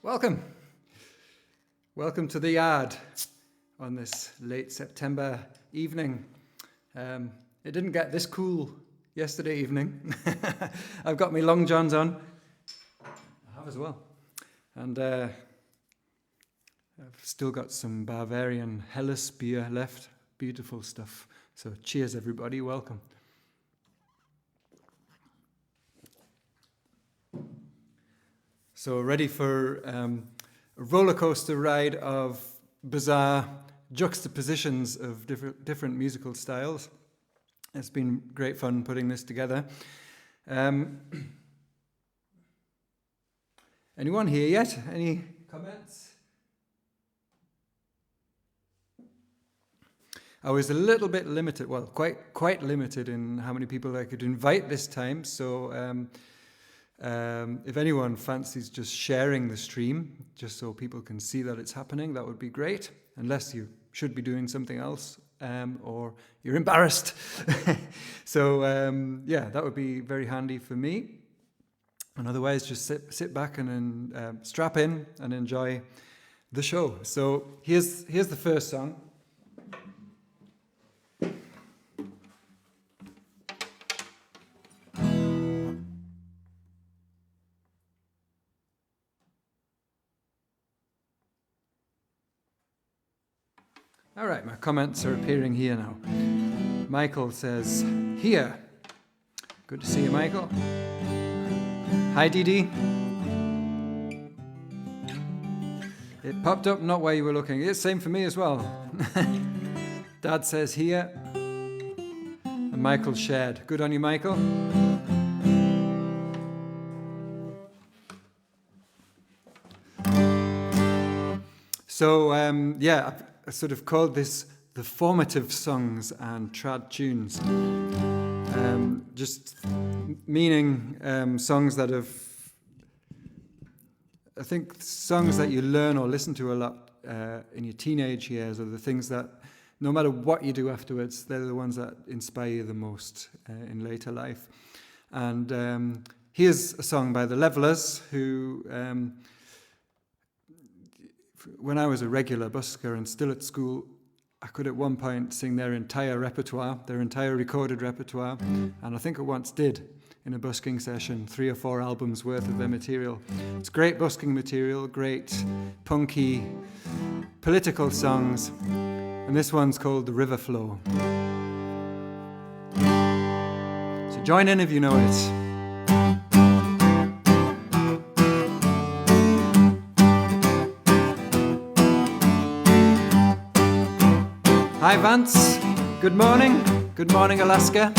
Welcome. Welcome to the yard on this late September evening. It didn't get this cool yesterday evening. I've got my long johns on. I have as well. And I've still got some Bavarian Helles beer left. Beautiful stuff. So cheers everybody, welcome. So ready for a roller coaster ride of bizarre juxtapositions of different musical styles. It's been great fun putting this together. Anyone here yet? Any comments? I was a little bit limited, well, quite limited in how many people I could invite this time. So if anyone fancies just sharing the stream, just so people can see that it's happening, that would be great. Unless you should be doing something else, or you're embarrassed. So yeah, that would be very handy for me. And otherwise, just sit back and strap in and enjoy the show. So here's the first song. All right, my comments are appearing here now. Michael says, here. Good to see you, Michael. Hi, Dee. It popped up not where you were looking. It's same for me as well. Dad says, here. And Michael shared. Good on you, Michael. So, yeah, I sort of called this the formative songs and trad tunes. Just meaning songs that have, I think songs that you learn or listen to a lot in your teenage years are the things that, no matter what you do afterwards, they're the ones that inspire you the most in later life. And here's a song by the Levelers, who when I was a regular busker and still at school, I could at one point sing their entire repertoire, their entire recorded repertoire, and I think I once did in a busking session, 3 or 4 albums worth of their material. It's great busking material, great punky, political songs, and this one's called The River Flow. So join in if you know it. Hi Vance, good morning Alaska.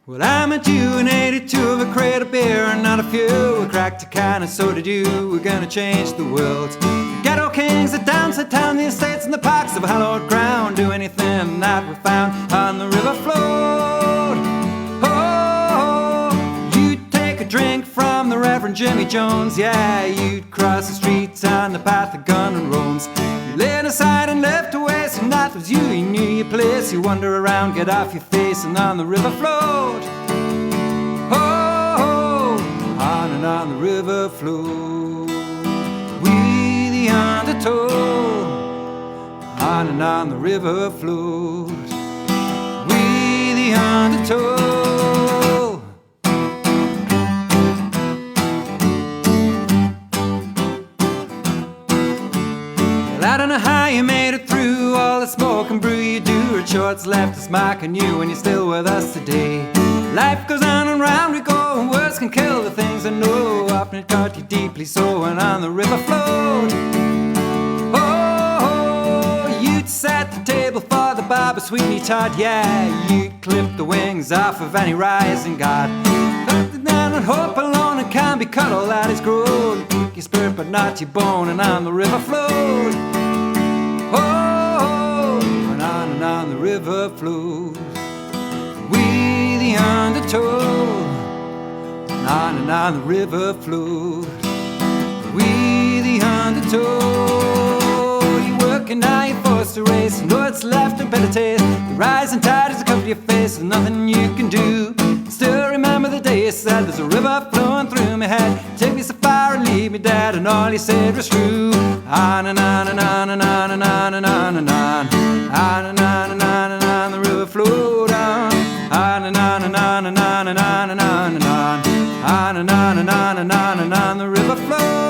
Well, I met you in 82 of a crate of beer and not a few. We cracked a can and so did you. We're gonna change the world. The ghetto kings, the downside town, the estates and the parks of hallowed ground. Do anything that we found on the river float. Oh, you'd take a drink from the Reverend Jimmy Jones. Yeah, you'd cross the streets on the path of gun and roams. Laid aside and left away, so that was you. You knew your place, you wander around, get off your face, and on the river float. Oh, on and on the river float. We the undertow, on and on the river float. We the undertow. I don't know how you made it through all the smoke and brew you do. Or shorts left a mark on you and you're still with us today. Life goes on and round we go, and words can kill the things I know. Often it taught you deeply so, and on the river float. Oh, you'd set the table for the barber Sweeney Todd. Yeah, you'd clip the wings off of any rising god. Cut down and hope alone and can be cut, all that is grown. Keep your spirit but not your bone, and on the river float. Oh, and on the river flows. We the undertow, and on the river flows. We the undertow. You work and now you're forced to race. You know it's left a bitter taste. The rising tide is a cover your face, and nothing you can do. Still remember the day you said there's a river flowing through my head. Take me so far and leave believe me, Dad, and all he said was true. On and on and on and on and on and on and on. On and on and on and on, the river flowed on. On and on and on and on and on and on and on. On and on and on and on and on, the river flowed.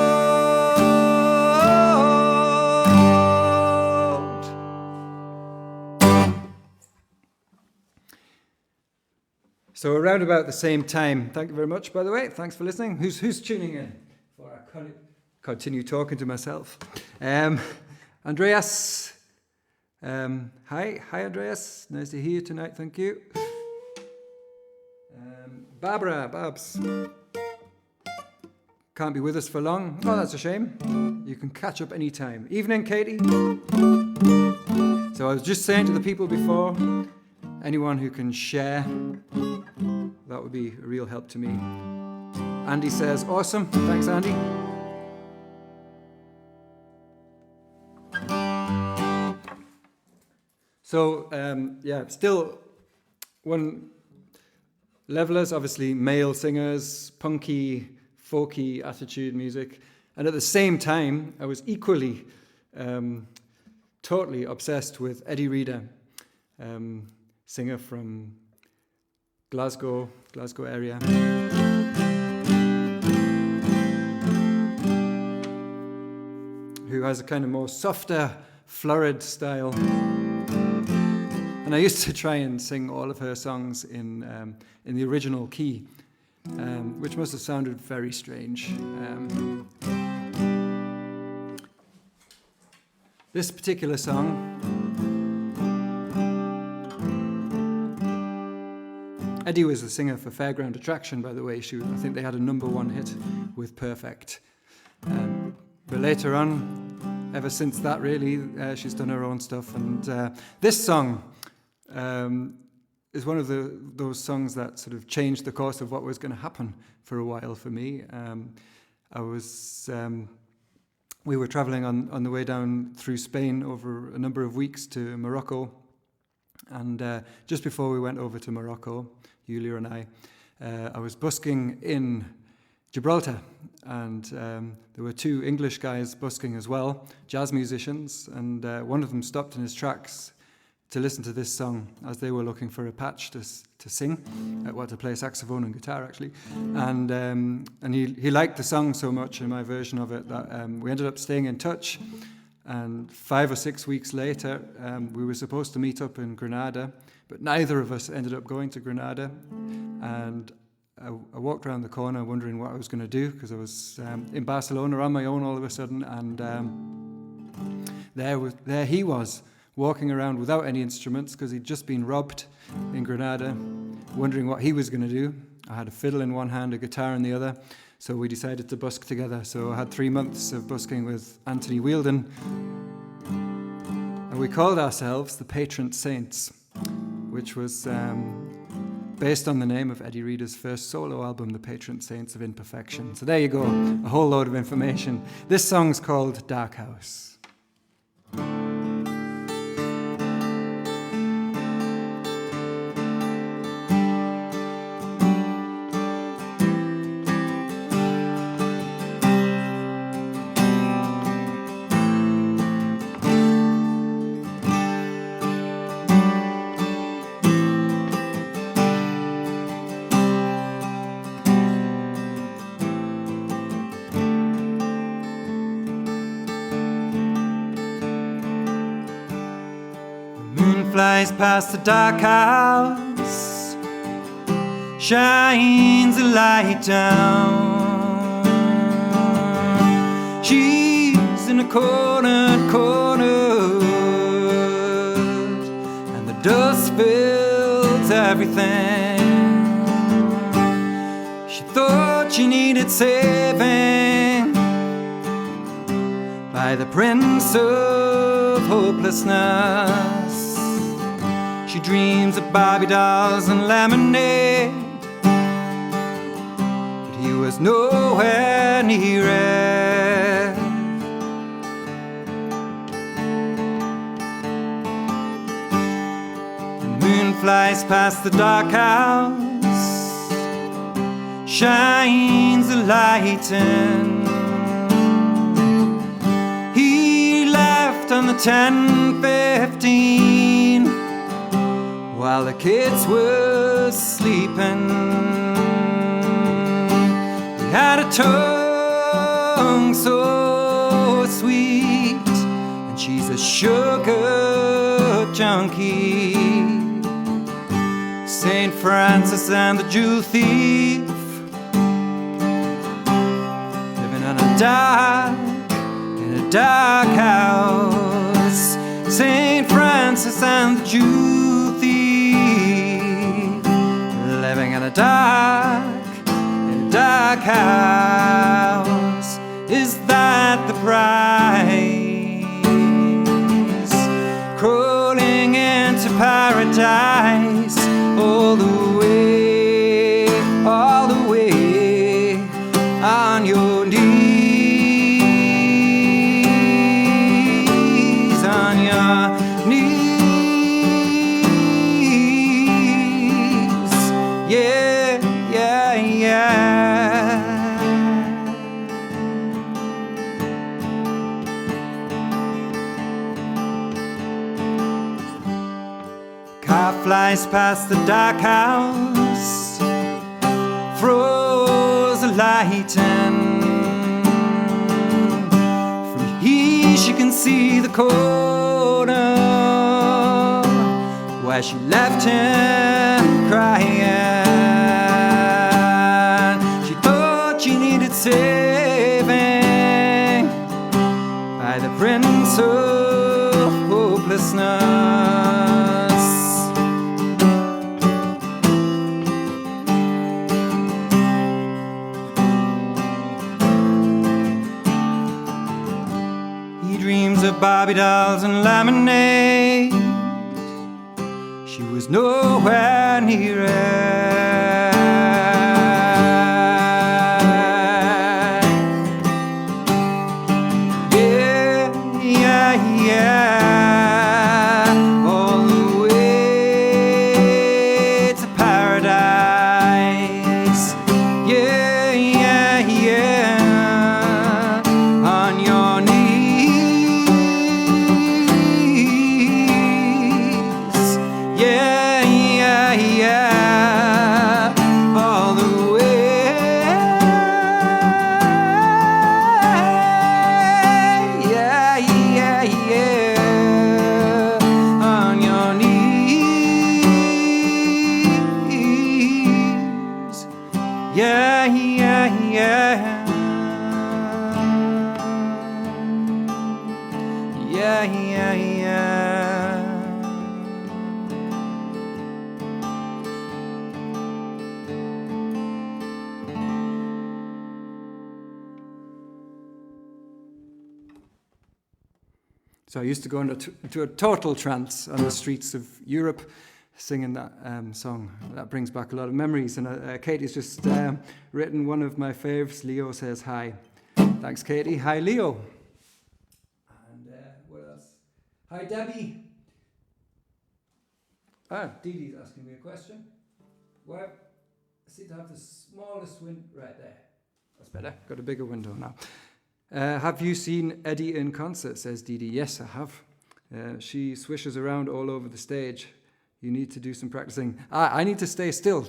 So around about the same time, thank you very much, by the way. Thanks for listening. Who's tuning in? Before I continue talking to myself. Andreas. Hi, Andreas. Nice to hear you tonight. Thank you. Babs. Can't be with us for long. Oh, that's a shame. You can catch up anytime. Evening, Katie. So I was just saying to the people before, anyone who can share, that would be a real help to me. Andy says, awesome. Thanks, Andy. So, still one levelers, obviously male singers, punky, folky attitude music. And at the same time, I was equally totally obsessed with Eddi Reader, singer from Glasgow area. Who has a kind of more softer, florid style. And I used to try and sing all of her songs in the original key, which must have sounded very strange. This particular song, Eddi was the singer for Fairground Attraction, by the way. I think they had a #1 hit with Perfect. But later on, ever since that really, she's done her own stuff. And this song is one of those songs that sort of changed the course of what was going to happen for a while for me. We were traveling on the way down through Spain over a number of weeks to Morocco. And just before we went over to Morocco, Julia and I was busking in Gibraltar, and there were 2 English guys busking as well, jazz musicians, and one of them stopped in his tracks to listen to this song as they were looking for a patch to sing, to play saxophone and guitar actually, and he liked the song so much in my version of it that we ended up staying in touch. And 5 or 6 weeks later, we were supposed to meet up in Granada, but neither of us ended up going to Granada. And I walked around the corner wondering what I was going to do, because I was in Barcelona on my own all of a sudden, and there he was, walking around without any instruments, because he'd just been robbed in Granada, wondering what he was going to do. I had a fiddle in one hand, a guitar in the other, so we decided to busk together. So I had 3 months of busking with Anthony Wheeldon, and we called ourselves the Patron Saints, which was based on the name of Eddi Reader's first solo album, The Patron Saints of Imperfection. So there you go, a whole load of information. This song's called Dark House. Flies past the dark house, shines a light down. She's in a corner, and the dust fills everything. She thought she needed saving by the prince of hopelessness. She dreams of Barbie dolls and lemonade, but he was nowhere near it. The moon flies past the dark house, shines a light in. 10, 15, while the kids were sleeping. He had a tongue so sweet, and she's a sugar junkie. Saint Francis and the Jew thief, living in a dark house. Saint Francis and the Jew thief, living in a dark house. Is that the price? Crawling into paradise, all the way on your knees, on your knees. Yeah, yeah, yeah. Car flies past the dark house, froze the light in. From here she can see the corner where she left him crying. She thought she needed saving by the Prince of Hopelessness. Of Barbie dolls and lemonade, she was nowhere near it. Yeah, yeah, yeah, all the way to paradise. Yeah, yeah, yeah, on your knees. So I used to go into a total trance on the streets of Europe singing that song. That brings back a lot of memories. And Katie's just written one of my faves. Leo says hi. Thanks, Katie. Hi, Leo. And what else? Hi, Debbie. Dee Dee's asking me a question. Where? I seem to have the smallest window right there. That's better. Got a bigger window now. Have you seen Eddi in concert, says Dee Dee. Yes, I have. She swishes around all over the stage. You need to do some practicing. I need to stay still.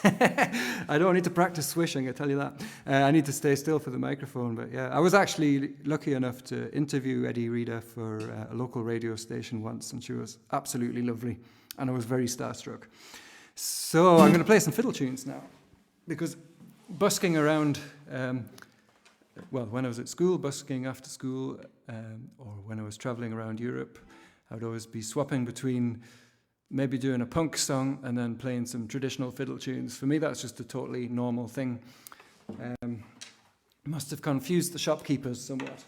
I don't need to practice swishing, I tell you that. I need to stay still for the microphone. But yeah, I was actually lucky enough to interview Eddi Reader for a local radio station once, and she was absolutely lovely. And I was very starstruck. So I'm going to play some fiddle tunes now. Because busking around... when I was at school, busking after school, or when I was traveling around Europe, I would always be swapping between maybe doing a punk song and then playing some traditional fiddle tunes. For me, that's just a totally normal thing. Must have confused the shopkeepers somewhat.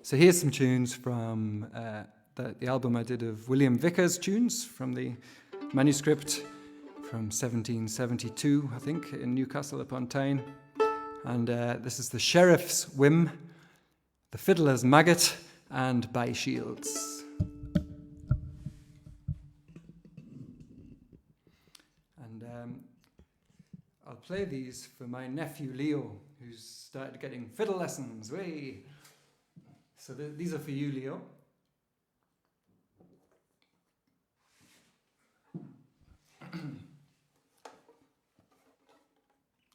So here's some tunes from the album I did of William Vickers tunes from the manuscript from 1772, I think, in Newcastle upon Tyne. And this is the Sheriff's Whim, the Fiddler's Maggot, and By Shields. play these for my nephew Leo, who's started getting fiddle lessons. Way. So these are for you, Leo. Oh,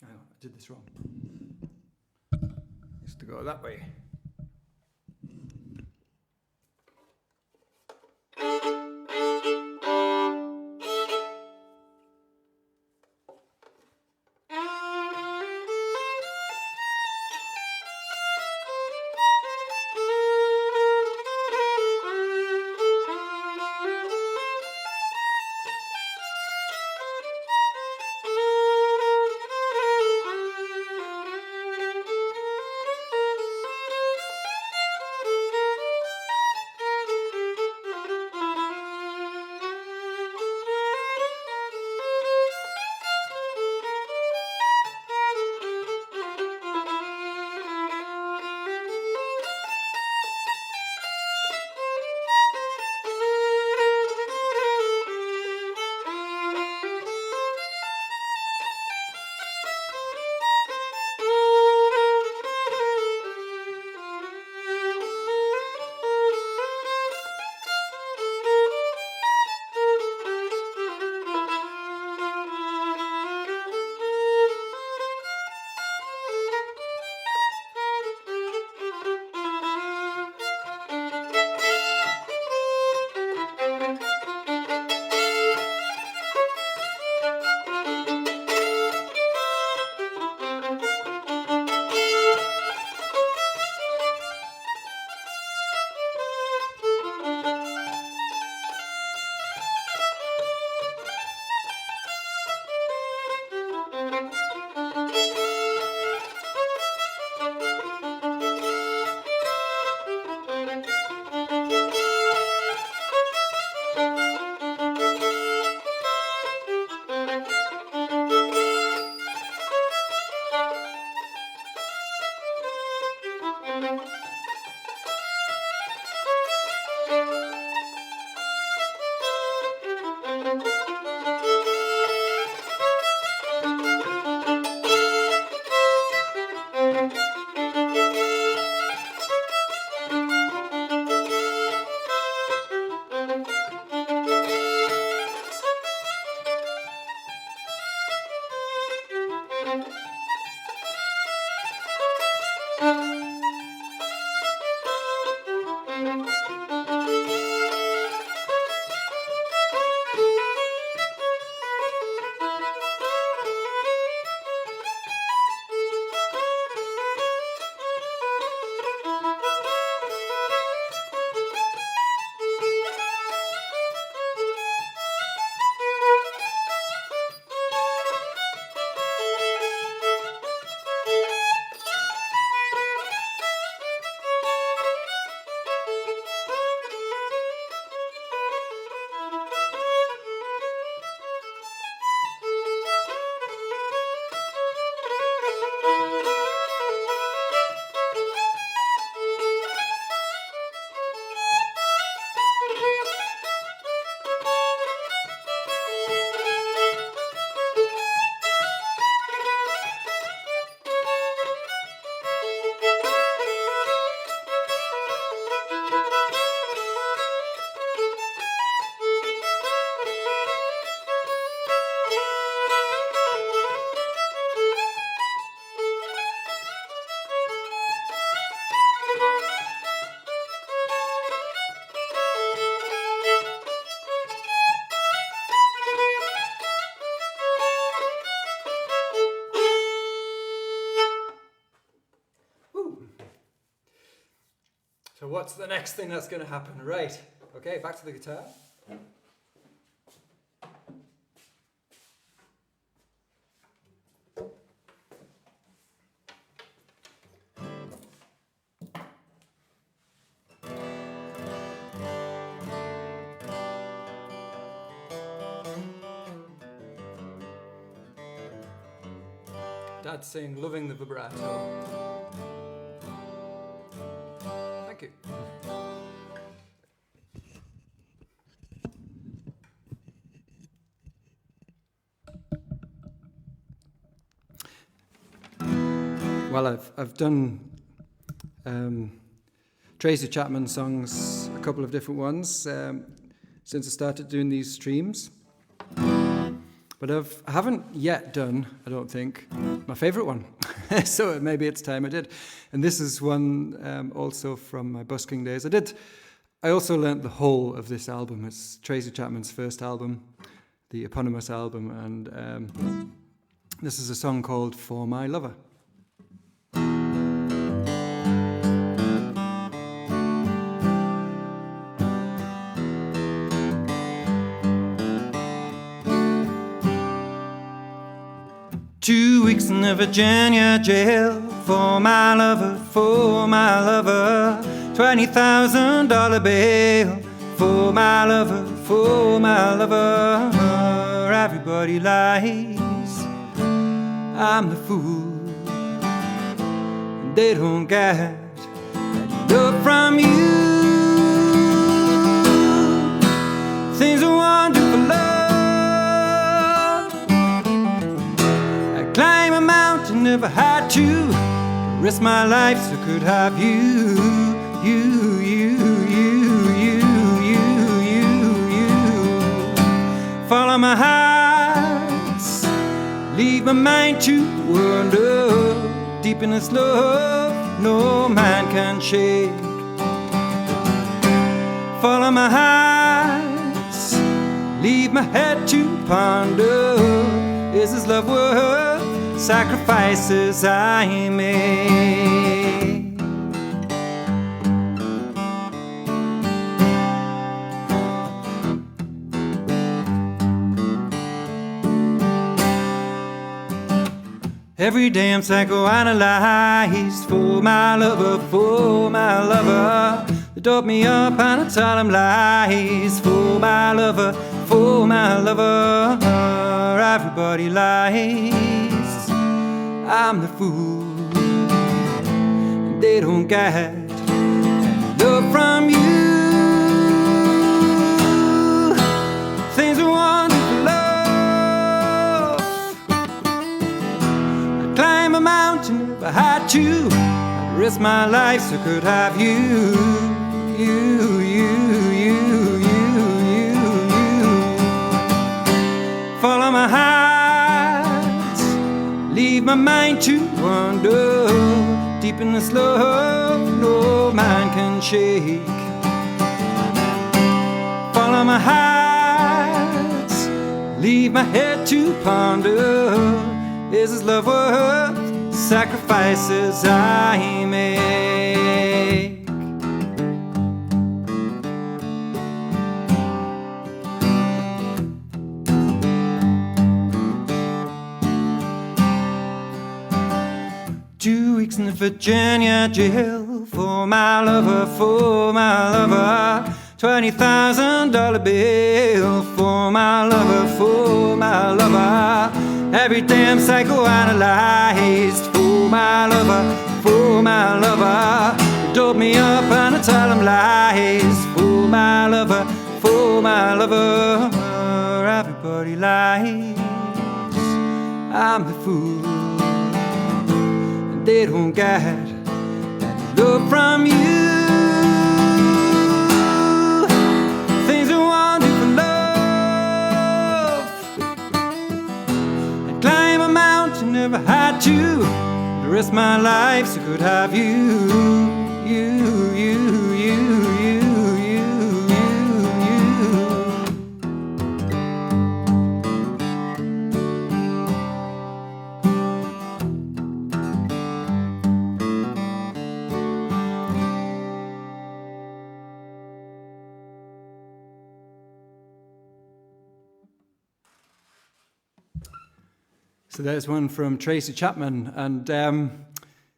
I did this wrong. Used to go that way. So what's the next thing that's going to happen? Right. Okay, back to the guitar. Dad's saying, loving the vibrato. Thank you. Well, I've done Tracy Chapman songs, a couple of different ones, since I started doing these streams. But I haven't yet done, I don't think, my favourite one. So maybe it's time I did. And this is one also from my busking days. I also learnt the whole of this album. It's Tracy Chapman's first album, the eponymous album, and this is a song called For My Lover. Two weeks in the Virginia jail for my lover, $20,000 bail for my lover, everybody lies, I'm the fool, and they don't get that love from you. Things are wonderful, love. I climb a mountain, never had to risk my life so could have you. Follow my hearts, leave my mind to wander. Deep in this love, no man can shake. Follow my hearts, leave my head to ponder. Is this love worth sacrifices I make? Every day I'm psychoanalyzed for my lover, They dope me up and I tell them lies for my lover, Everybody lies, I'm the fool, and they don't get love from you. Things are wonderful, love. I'd climb a mountain if I had to. I'd risk my life so I could have you. Follow my heart, leave my mind to wander. Deep in this love, no man can shake. Follow my heart, leave my head to ponder. Is this love worth sacrifices I make? In the Virginia jail for my lover, $20,000 bail for my lover, Every day I'm psychoanalyzed for my lover, They dope me up and I tell them lies for my lover, Everybody lies, I'm the fool. They don't get that love from you. Things are wonderful, love. I'd climb a mountain, never had to. The rest of my life so could have you. So there's one from Tracy Chapman, and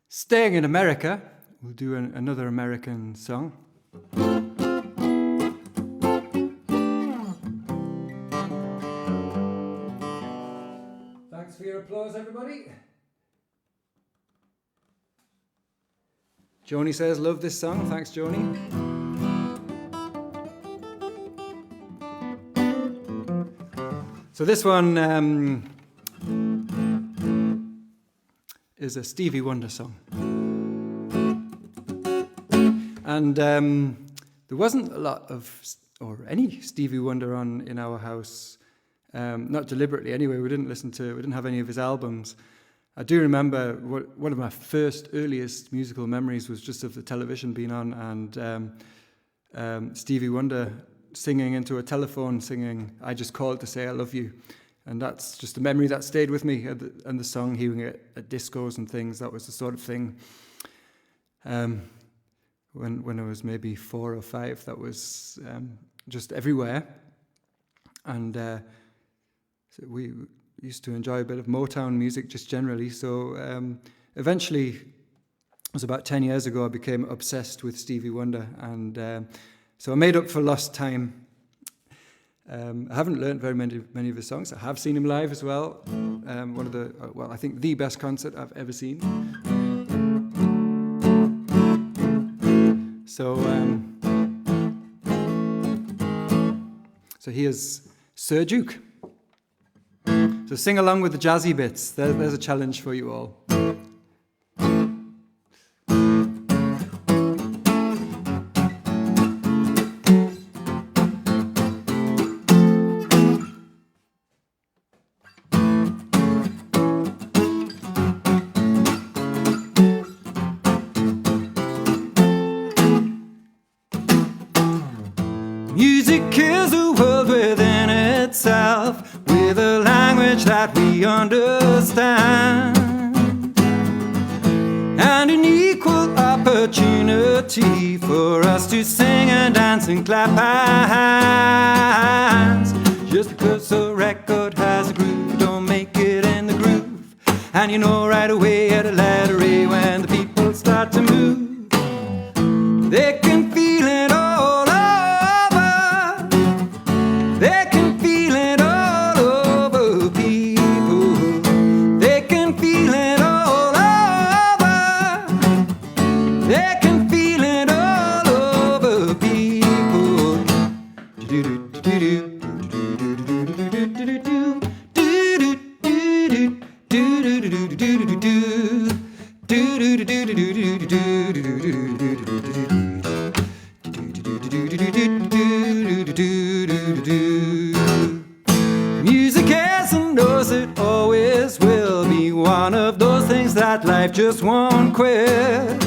staying in America, we'll do another American song. Thanks for your applause, everybody. Joni says, love this song. Thanks, Joni. So this one is a Stevie Wonder song. And there wasn't a lot of, or any Stevie Wonder on in our house, not deliberately anyway. We didn't have any of his albums. I do remember one of my first earliest musical memories was just of the television being on and Stevie Wonder singing into a telephone, singing, "I just called to say I love you." And that's just a memory that stayed with me. And the song, hearing it at discos and things, that was the sort of thing when I was maybe 4 or 5, that was just everywhere. And so we used to enjoy a bit of Motown music just generally. So eventually, it was about 10 years ago, I became obsessed with Stevie Wonder. And so I made up for lost time. I haven't learned very many of his songs. I have seen him live as well. One of the, I think the best concert I've ever seen. So here's Sir Duke. So sing along with the jazzy bits. There's a challenge for you all. Music is a world within itself, with a language that we understand, and an equal opportunity for us to sing and dance and clap our hands. Just because a record has a groove, don't make it in the groove. And you know right away at a letter A, when the people start to move, they can feel it all over. They can feel it all over, people. They can feel it all over. They can feel it all over, people. Music is and knows it always will be one of those things that life just won't quit.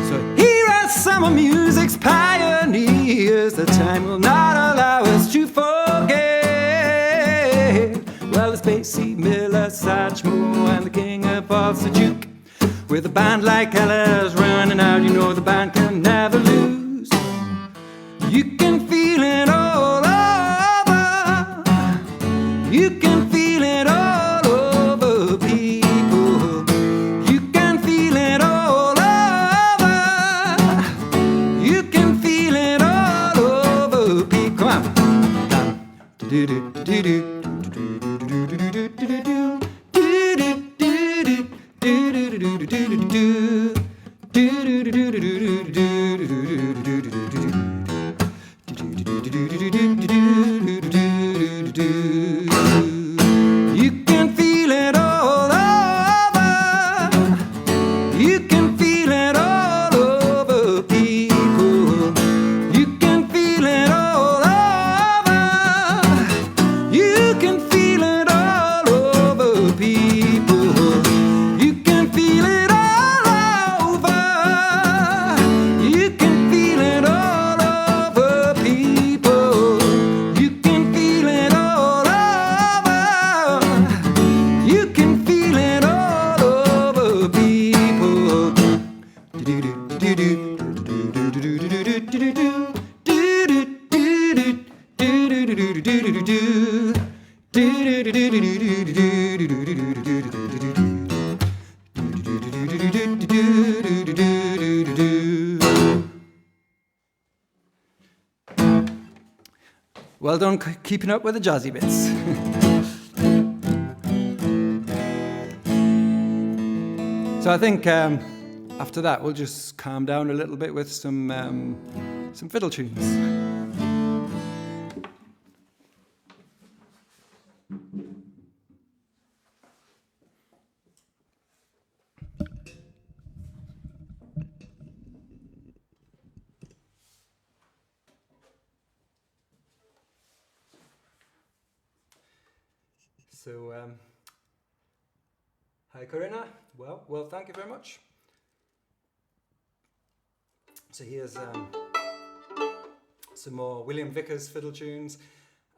So here are some of music's pioneers that time will not allow us to forget. Well, it's Basie, Miller, Satchmo, and the king of waltz, the Duke. With a band like Ella's running out, you know the band can never lose. You can feel it all over. You can feel it all over, people. You can feel it all over. You can feel it all over, people. Come on. Do-do-do-do-do. You can feel it all over. You can feel it all over, people. You can feel it all over. You can feel it all over, people. You can feel it all over. You can feel it all over, people. You can feel it all over. You can feel it all over, people. Well done keeping up with the jazzy bits. So I think after that we'll just calm down a little bit with some fiddle tunes. So, hi Varena. Well, thank you very much. So here's some more William Vickers fiddle tunes.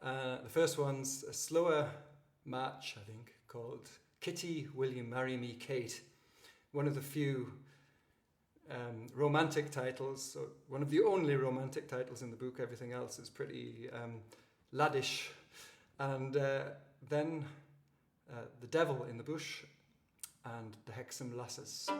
The first one's a slower march, I think, called Kitty, Will You Marry Me, Kate? One of the few romantic titles, or one of the only romantic titles in the book. Everything else is pretty laddish. And then The Devil in the Bush and The Hexham Lasses.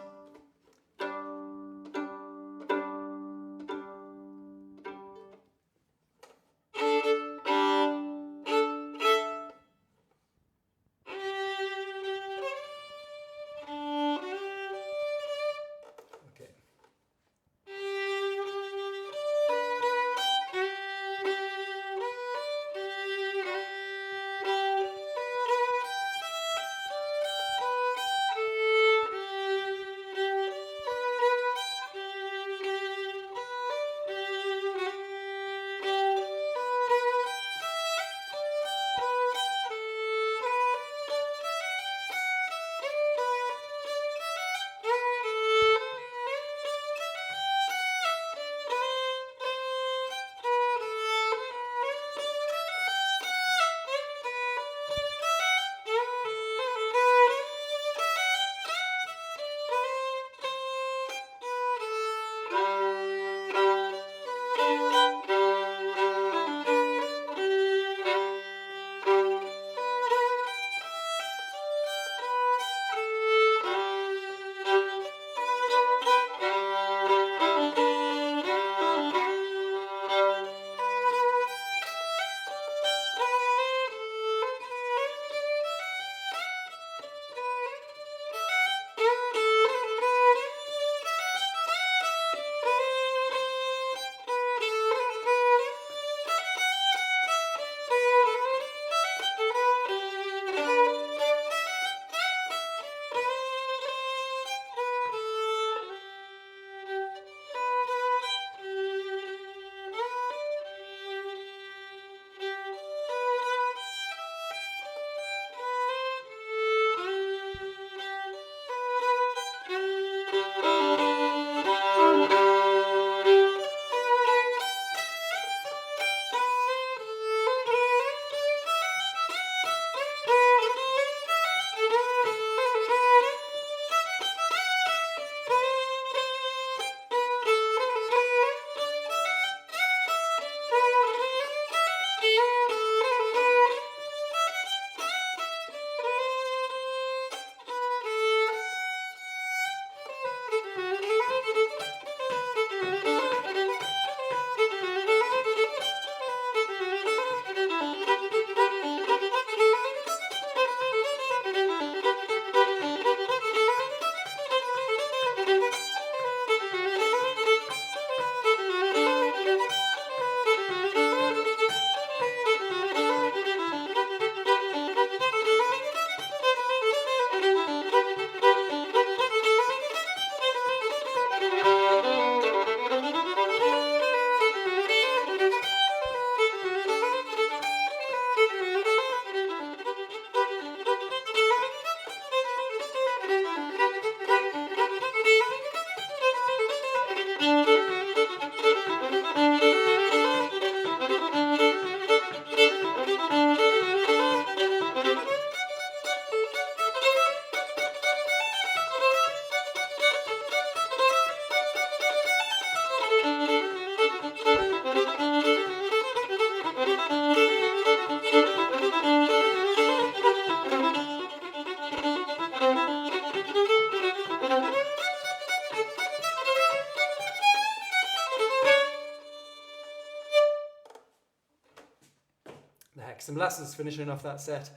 Some Lasses finishing off that set.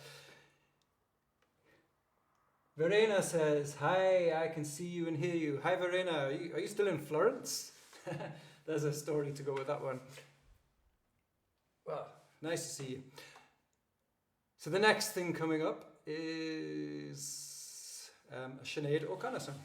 Varena says, hi, I can see you and hear you. Hi Varena, are you still in Florence? There's a story to go with that one. Well, nice to see you. So the next thing coming up is a Sinead O'Connor song.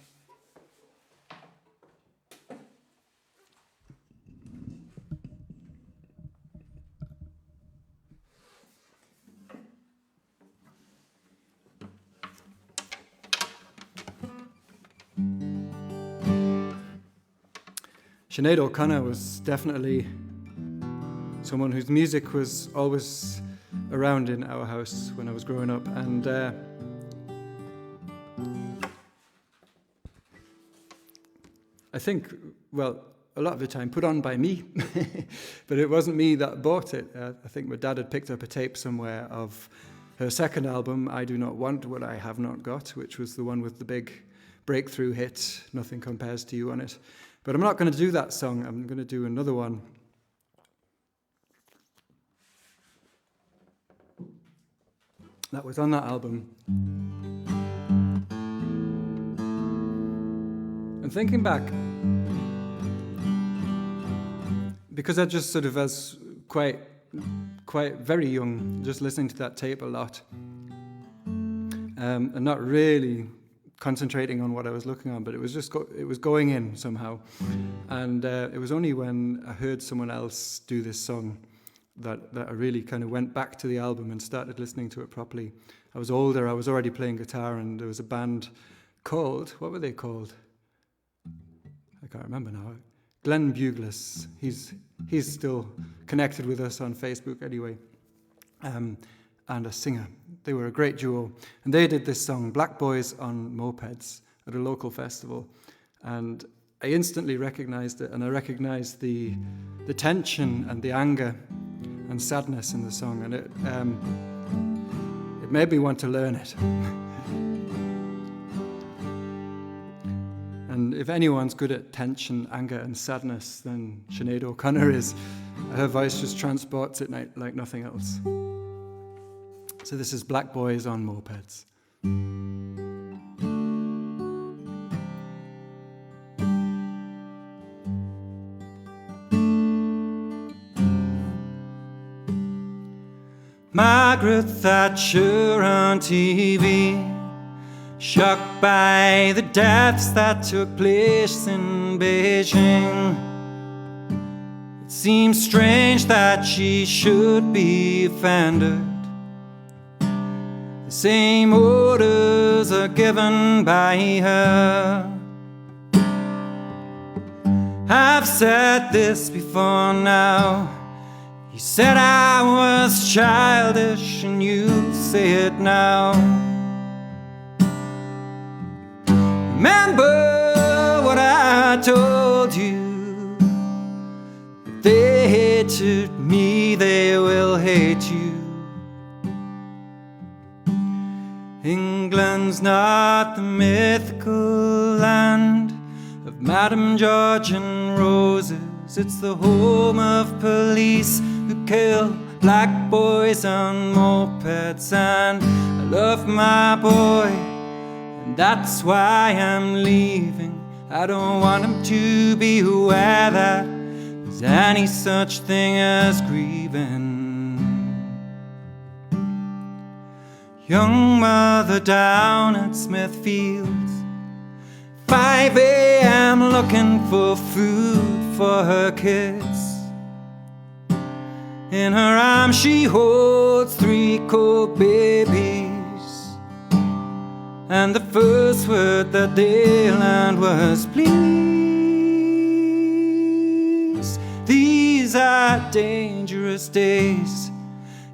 Sinead O'Connor was definitely someone whose music was always around in our house when I was growing up, and I think, well, a lot of the time put on by me, but it wasn't me that bought it. I think my dad had picked up a tape somewhere of her second album, I Do Not Want What I Have Not Got, which was the one with the big breakthrough hit, Nothing Compares to You, on it. But I'm not going to do that song, I'm going to do another one. That was on that album. And thinking back, because I just sort of, as quite very young, just listening to that tape a lot, and not really concentrating on what I was looking on, but it was just it was going in somehow. And it was only when I heard someone else do this song that I really kind of went back to the album and started listening to it properly. I was older, I was already playing guitar, and there was a band called, what were they called? I can't remember now. Glenn Bugles. He's still connected with us on Facebook anyway. And a singer. They were a great duo. And they did this song, Black Boys on Mopeds, at a local festival. And I instantly recognized it, and I recognized the tension and the anger and sadness in the song, and it made me want to learn it. And if anyone's good at tension, anger, and sadness, then Sinead O'Connor is. Her voice just transports it like nothing else. So this is Black Boys on Mopeds. Margaret Thatcher on TV, shocked by the deaths that took place in Beijing. It seems strange that she should be offended. The same orders are given by her. I've said this before now. You said I was childish, and you say it now. Remember what I told you. If they hated me, they will hate you. England's not the mythical land of Madame George and roses. It's the home of police who kill black boys on mopeds. And I love my boy, and that's why I'm leaving. I don't want him to be aware that there's any such thing as grieving. Young mother down at Smithfields, 5 a.m. looking for food for her kids. In her arms she holds 3 cold babies, and the first word that they learned was please. These are dangerous days.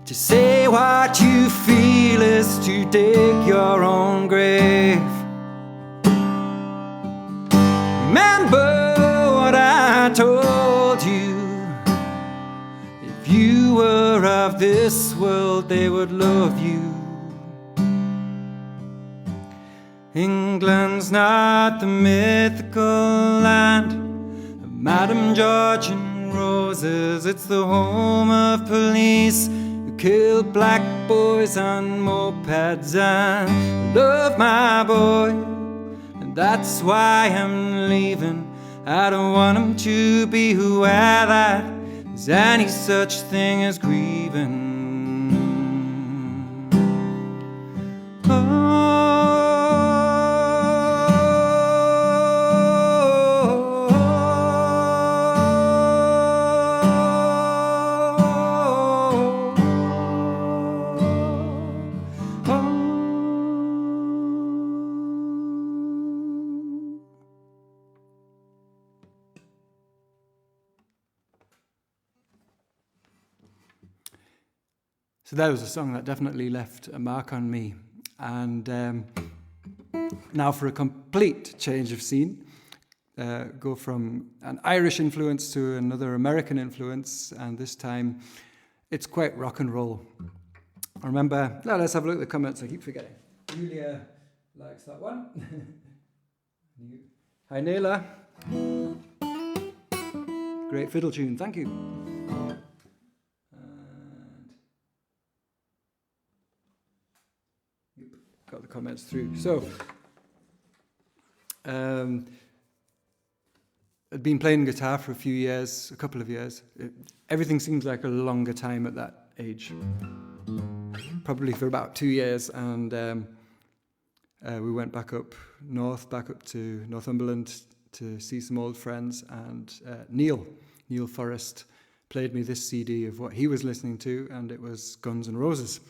To say what you feel is to dig your own grave. Remember what I told you. If you were of this world, they would love you. England's not the mythical land of Madame George and roses. It's the home of police who kill black boys on mopeds. And I love my boy, and that's why I'm leaving. I don't want him to be aware that there's any such thing as grieving. So that was a song that definitely left a mark on me. And now for a complete change of scene. Go from an Irish influence to another American influence, and this time it's quite rock and roll. I remember, let's have a look at the comments, I keep forgetting. Julia likes that one. Hi Naila. Great fiddle tune, thank you. And got the comments through. So, I'd been playing guitar for a couple of years. Everything seems like a longer time at that age. Probably for about 2 years, and we went back up to Northumberland to see some old friends, and Neil Forrest played me this CD of what he was listening to, and it was Guns N' Roses.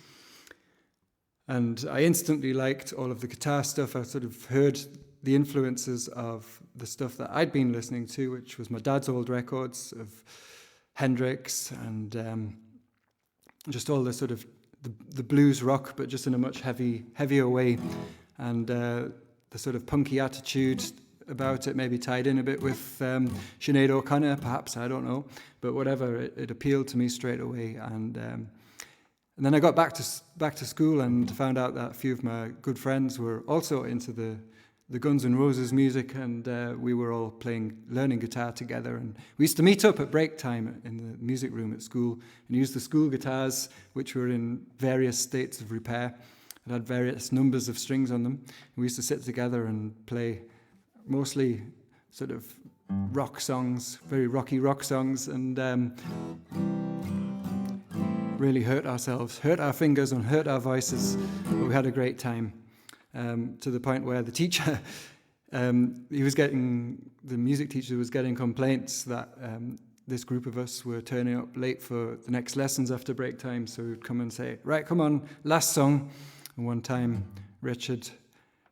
And I instantly liked all of the guitar stuff. I sort of heard the influences of the stuff that I'd been listening to, which was my dad's old records of Hendrix and just all the sort of the blues rock, but just in a much heavier way. And the sort of punky attitude about it maybe tied in a bit with Sinead O'Connor, perhaps, I don't know. But whatever, it appealed to me straight away. And then I got back to school and found out that a few of my good friends were also into the Guns N' Roses music, and we were all learning guitar together. And we used to meet up at break time in the music room at school and use the school guitars, which were in various states of repair and had various numbers of strings on them. And we used to sit together and play mostly sort of rock songs, very rocky rock songs, and really hurt our fingers and hurt our voices, but we had a great time. To the point where the teacher, the music teacher was getting complaints that this group of us were turning up late for the next lessons after break time, so he would come and say, right, come on, last song. And one time, Richard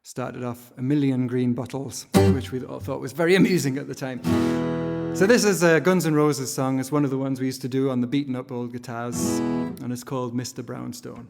started off "A Million Green Bottles," which we all thought was very amusing at the time. So this is a Guns N' Roses song. It's one of the ones we used to do on the beaten up old guitars, and it's called Mr. Brownstone.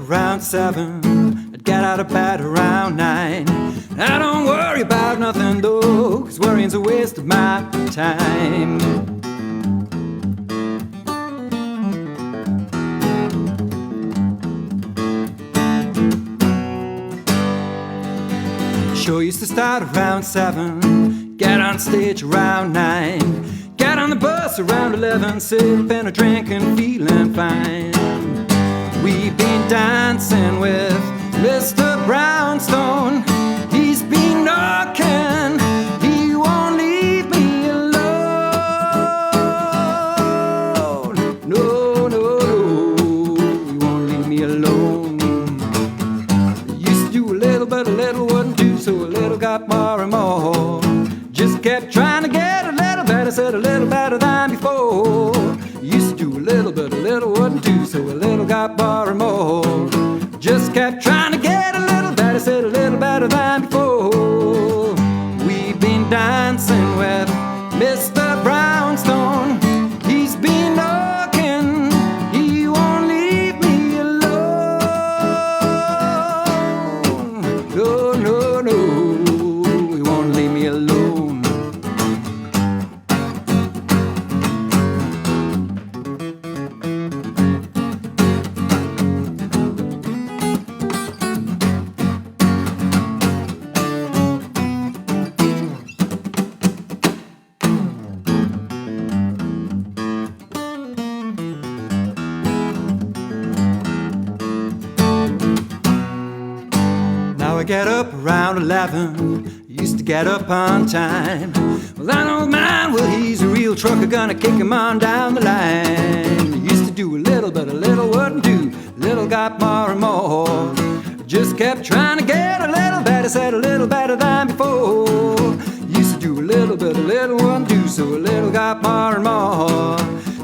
Around 7, I'd get out of bed around 9. I don't worry about nothing though, 'cause worrying's a waste of my time. Show used to start around 7, get on stage around 9, get on the bus around 11, sipping a drink and feeling fine. We've been dancing with Mr. Brownstone. He's been knocking, he won't leave me alone. No, no, no, he won't leave me alone. Used to do a little, but a little wouldn't do, so a little got more and more. Just kept trying to get a little better, said a little better than before. Used to do a little, but a little wouldn't do, so a little got more and more. Just kept trying to get a little better, said a little better than before. We've been dancing with Mr. Brownstone. He's been knocking, he won't leave me alone. No, no, no, he won't leave me alone. Get up around 11, used to get up on time. Well, that old man, well, he's a real trucker, gonna kick him on down the line. Used to do a little, but a little wouldn't do. little got more and more. Just kept trying to get a little better, said a little better than before. Used to do a little bit, a little one do, so a little got more and more.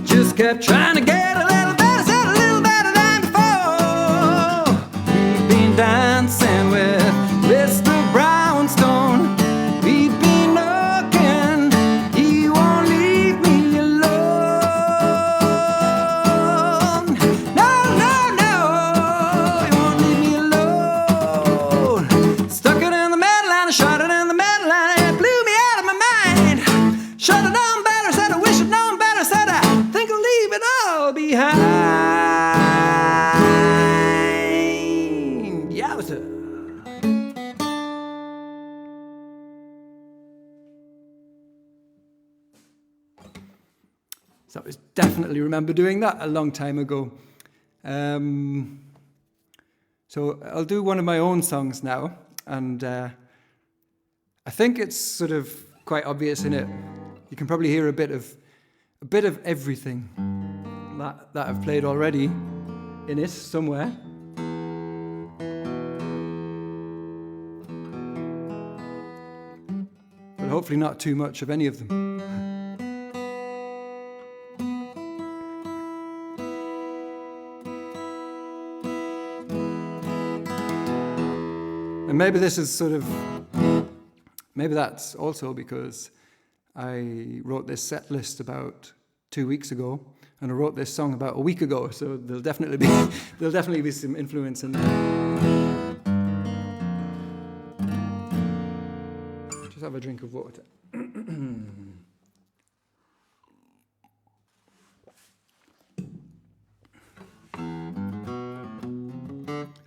Just kept trying to get a little better, said a little better than before. We've been dancing with Mr. Brownstone. We've been looking, he won't leave me alone. No, no, no, he won't leave me alone. Stuck it in the middle and I shot it in the middle and it blew me out of my mind. Should have known better, said I wish I'd known better, said I think I'll leave it all behind. Yowza. So I definitely remember doing that a long time ago. So I'll do one of my own songs now, and I think it's sort of quite obvious in it. You can probably hear a bit of everything that I've played already in it somewhere. But hopefully not too much of any of them. And maybe this is sort of, maybe that's also because I wrote this set list about 2 weeks ago, and I wrote this song about a week ago, so there'll definitely be some influence in there. Just have a drink of water.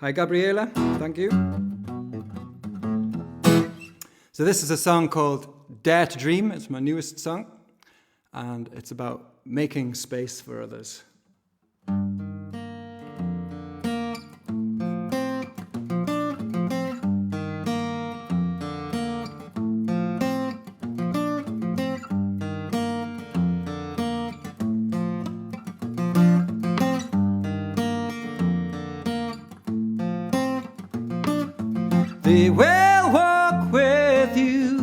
Hi, Gabriela. Thank you. So this is a song called Dare to Dream. It's my newest song, and it's about making space for others. They will walk with you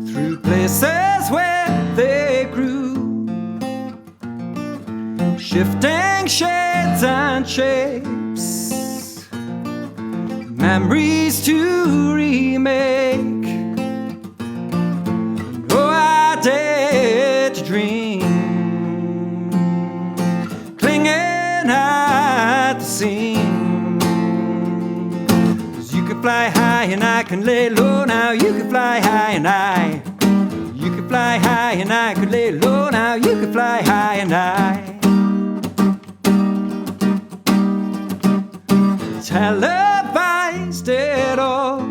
through places where they grew, shifting shades and shapes, memories to remake. Oh, I dare to dream, clinging at the seam. Fly high and I can lay low now. You can fly high and I. You can fly high and I can lay low now. You can fly high and I. Televised it all,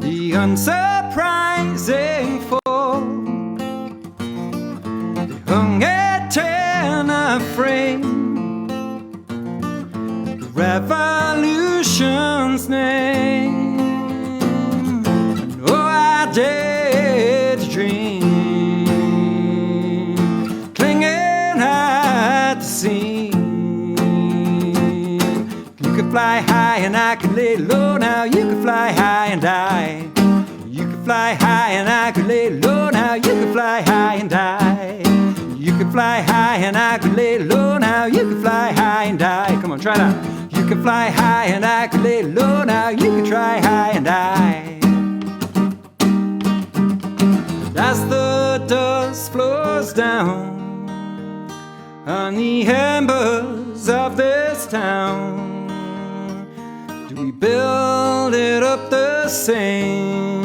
the unsurprising fall. They hung it in a frame, the revolution's name. And oh, I dare to dream, clinging at the seam. You can fly high and I can lay low now. You can fly high and I. You can fly high and I can lay low now. You can fly high and I. You can fly high and I can lay low now. You can fly high and I. Come on, try that. You can fly high and I can lay low now. You can try high and I. As the dust flows down on the embers of this town, do we build it up the same?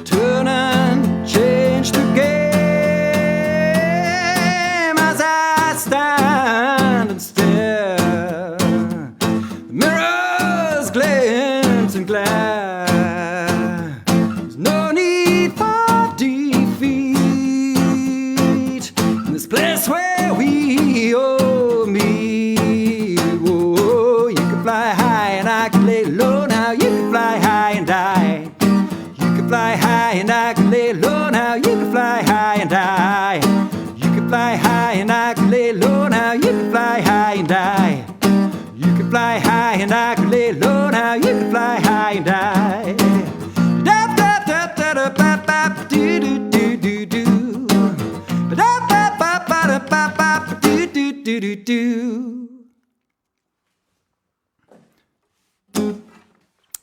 Turn and change the game as I stand and stare. Mirrors glint and glare. There's no need for defeat in this place where we all meet. Whoa, you can fly high and I can lay low now. You can fly high and I. You can fly high and I can lay low now. You can fly high and I. You can fly high and I could lay low. Now you can fly high and die. You can fly high and I could lay low. Now you can fly high and die. Da da da da da ba ba do do do do do. Da ba ba ba da ba ba do do do do do.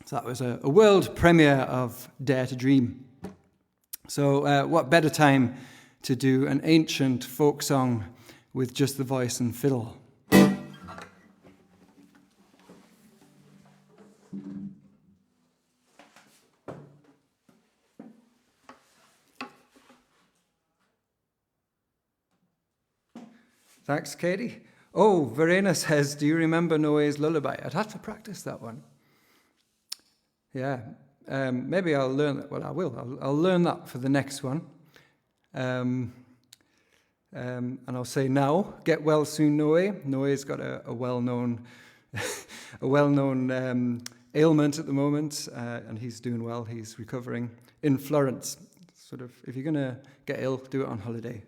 So that was a world premiere of Dare to Dream. So what better time to do an ancient folk song with just the voice and fiddle. Thanks, Katie. Oh, Varena says, do you remember Noé's Lullaby? I'd have to practice that one. Yeah, maybe I'll learn that. Well, I will. I'll learn that for the next one. And I'll say now, get well soon, Noé. Noé's got a well-known ailment at the moment, and he's doing well. He's recovering in Florence. Sort of, if you're going to get ill, do it on holiday.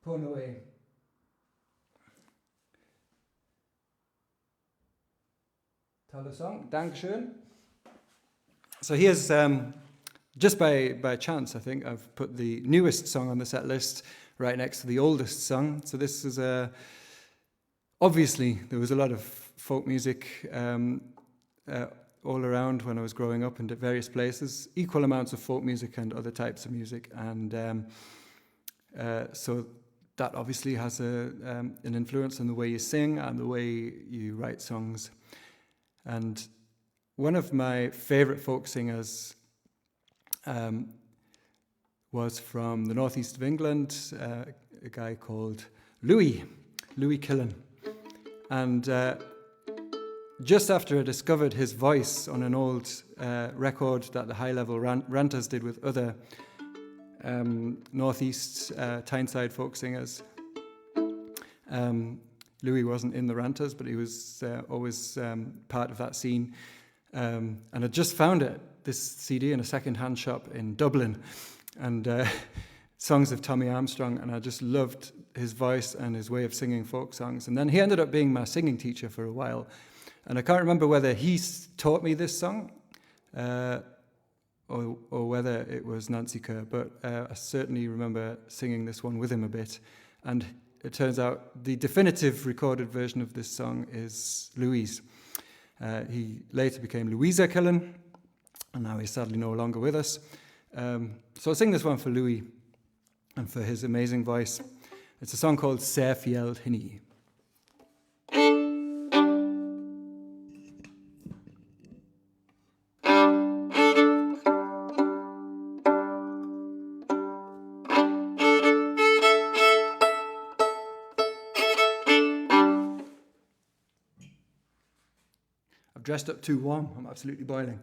Poor Noé. Tolle Song, Dankeschön. So here's, just by chance, I think, I've put the newest song on the set list right next to the oldest song. So this is, obviously, there was a lot of folk music all around when I was growing up in various places, equal amounts of folk music and other types of music. And so that obviously has an influence on the way you sing and the way you write songs. And one of my favorite folk singers was from the northeast of England, a guy called Louis Killen. And just after I discovered his voice on an old record that the High Level Ranters did with other northeast Tyneside folk singers, Louis wasn't in the Ranters, but he was always part of that scene. And I just found this CD in a second-hand shop in Dublin, and songs of Tommy Armstrong, and I just loved his voice and his way of singing folk songs. And then he ended up being my singing teacher for a while, and I can't remember whether he taught me this song or whether it was Nancy Kerr, but I certainly remember singing this one with him a bit. And it turns out the definitive recorded version of this song is Louis'. He later became Louisa Killen, and now he's sadly no longer with us. So I'll sing this one for Louis and for his amazing voice. It's a song called Ser Field Hinny. I've dressed up too warm. I'm absolutely boiling.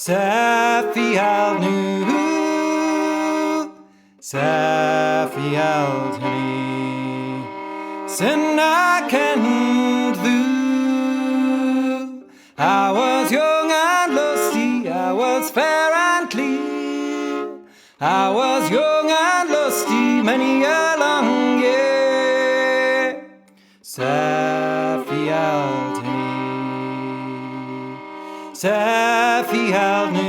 Safield nu, Safield henny, sin I kenned thee. I was young and lusty, I was fair and clear. I was young and lusty many a long year. Safield henny, Safield nu,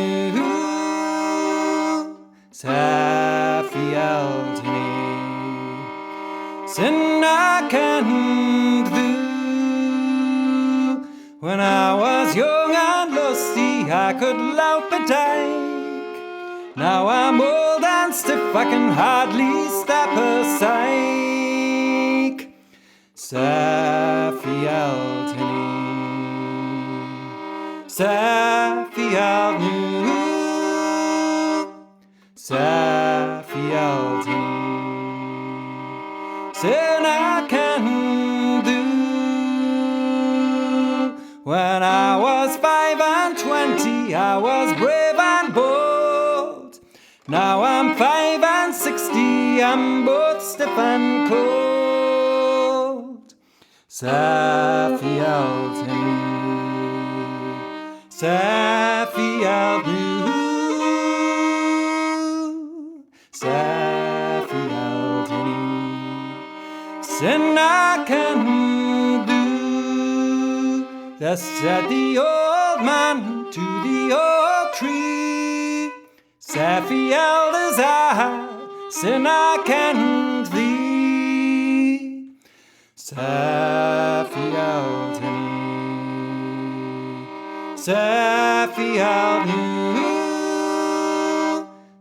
Safield henny, sin I kenned thee. When I was young and lusty, I could loup a dyke. Now I'm old and stiff, I can hardly step a sike. Safield henny, Safield nu, Safield henny, sin I can do. When I was 25, I was brave and bold. Now I'm 65, I'm both stiff and cold. Safi Altini, Safi Altini, Safi Altini, sin I can do. Thus said the old man to the old tree, Safi elders I, sin I can thee. Safi Altini, Safi Altini,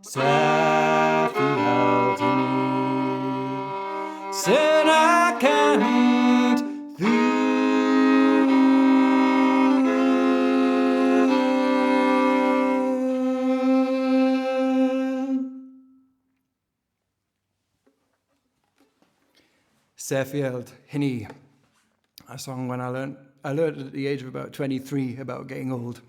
Safi Altini, sin I can thee. Sheffield, Hinny, a song when I learned at the age of about 23 about getting old.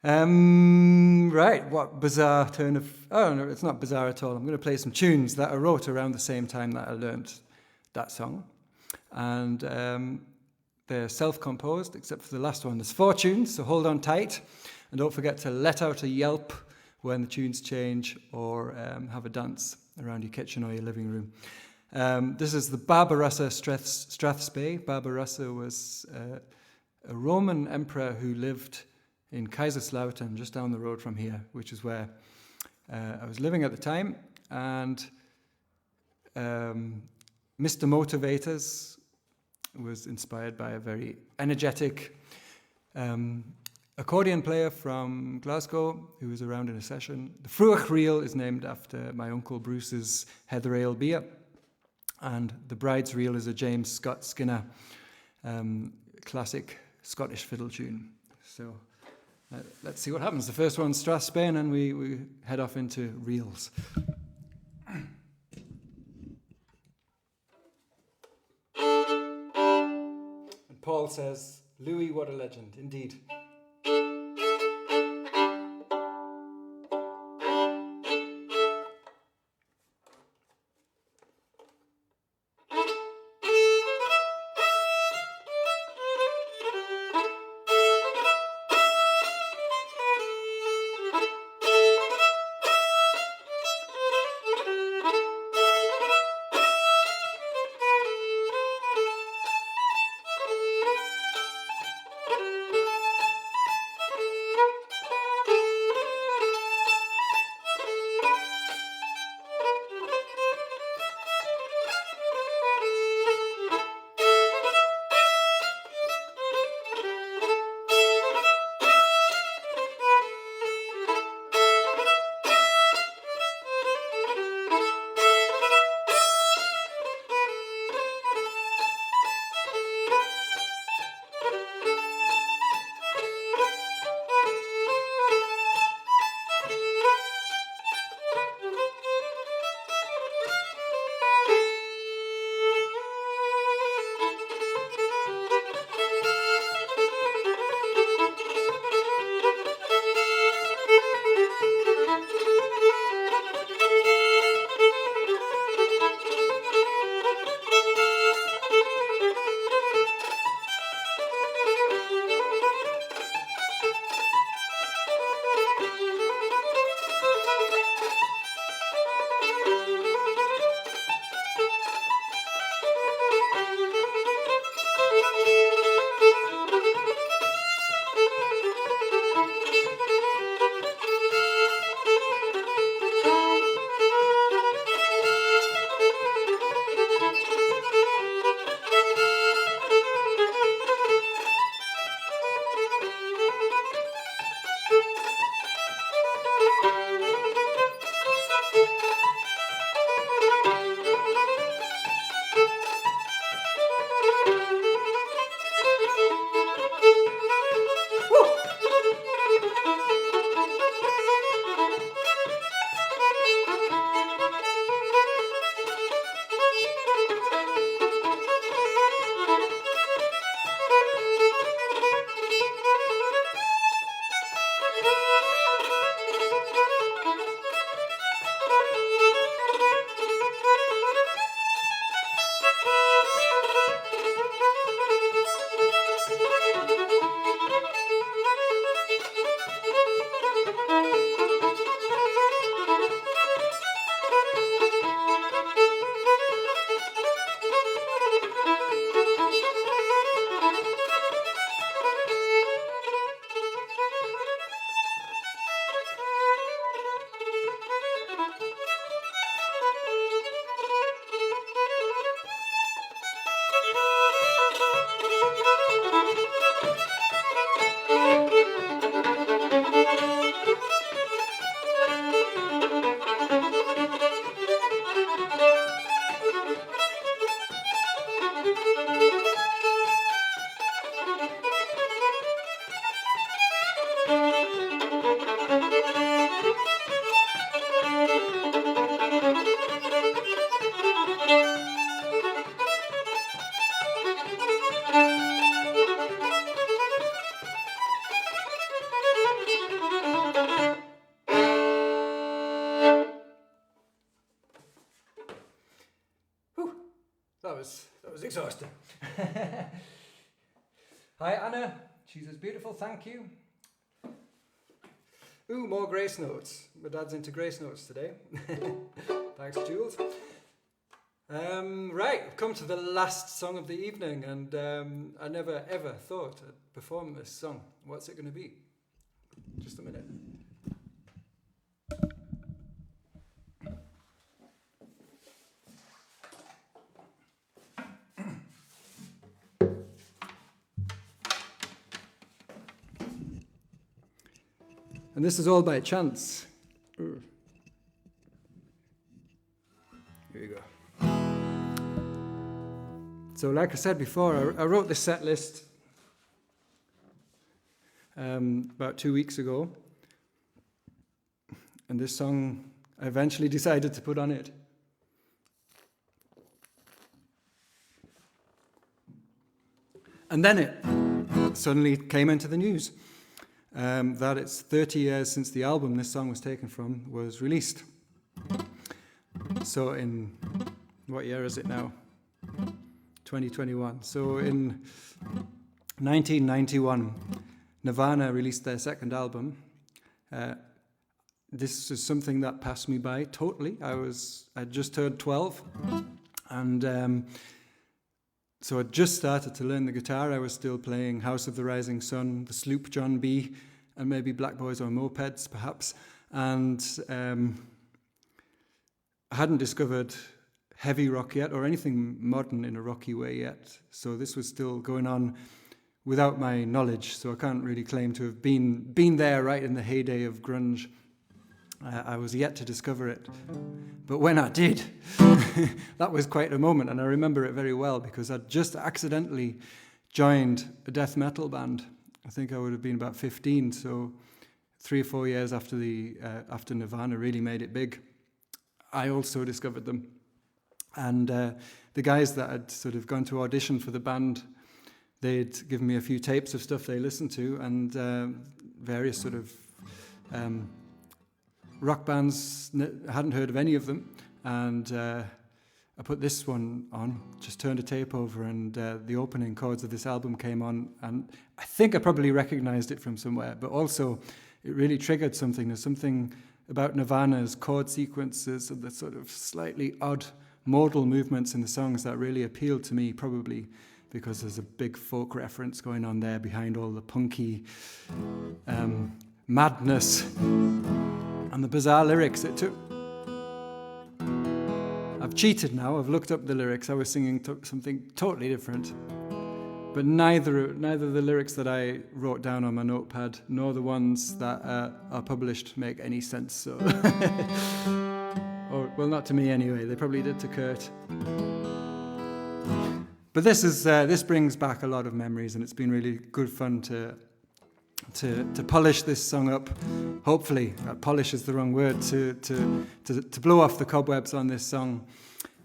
Right, what bizarre turn of... Oh, no, it's not bizarre at all. I'm going to play some tunes that I wrote around the same time that I learned that song. And they're self-composed, except for the last one. There's 4 tunes, so hold on tight. And don't forget to let out a yelp when the tunes change, or have a dance around your kitchen or your living room. This is the Barbarossa Strathspey. Barbarossa was a Roman emperor who lived in Kaiserslautern, just down the road from here, which is where I was living at the time. And Mr. Motivators was inspired by a very energetic accordion player from Glasgow who was around in a session. The Fruach Reel is named after my Uncle Bruce's Heather Ale beer. And the Bride's Reel is a James Scott Skinner classic Scottish fiddle tune. So let's see what happens. The first one's Strathspey, and we head off into reels. And Paul says, Louis, what a legend, indeed. That was exhausting. Hi Anna, she says beautiful, thank you. Ooh, more grace notes. My dad's into grace notes today. Thanks, Jules. Right, we've come to the last song of the evening, and I never ever thought I'd perform this song. What's it going to be? Just a minute. And this is all by chance. Here you go. So like I said before, I wrote this set list about 2 weeks ago. And this song I eventually decided to put on it. And then it suddenly came into the news. That it's 30 years since the album this song was taken from was released. So in, what year is it now? 2021. So in 1991, Nirvana released their second album. This is something that passed me by totally. I'd just turned 12, and so I just started to learn the guitar. I was still playing House of the Rising Sun, the Sloop John B, and maybe Black Boys or Mopeds, perhaps. And I hadn't discovered heavy rock yet, or anything modern in a rocky way yet. So this was still going on without my knowledge. So I can't really claim to have been there right in the heyday of grunge. I was yet to discover it. But when I did, that was quite a moment, and I remember it very well because I'd just accidentally joined a death metal band. I think I would have been about 15, so 3 or 4 years after after Nirvana really made it big. I also discovered them. And the guys that had sort of gone to audition for the band, they'd given me a few tapes of stuff they listened to, and various sort of rock bands. I hadn't heard of any of them, and I put this one on, just turned a tape over, and the opening chords of this album came on, and I think I probably recognized it from somewhere, but also it really triggered something. There's something about Nirvana's chord sequences and the sort of slightly odd modal movements in the songs that really appealed to me, probably because there's a big folk reference going on there behind all the punky madness and the bizarre lyrics. I've cheated now, I've looked up the lyrics. I was singing something totally different. But neither the lyrics that I wrote down on my notepad nor the ones that are published make any sense. So, or well, not to me anyway. They probably did to Kurt. But this brings back a lot of memories, and it's been really good fun to polish this song up. Hopefully, polish is the wrong word. To blow off the cobwebs on this song.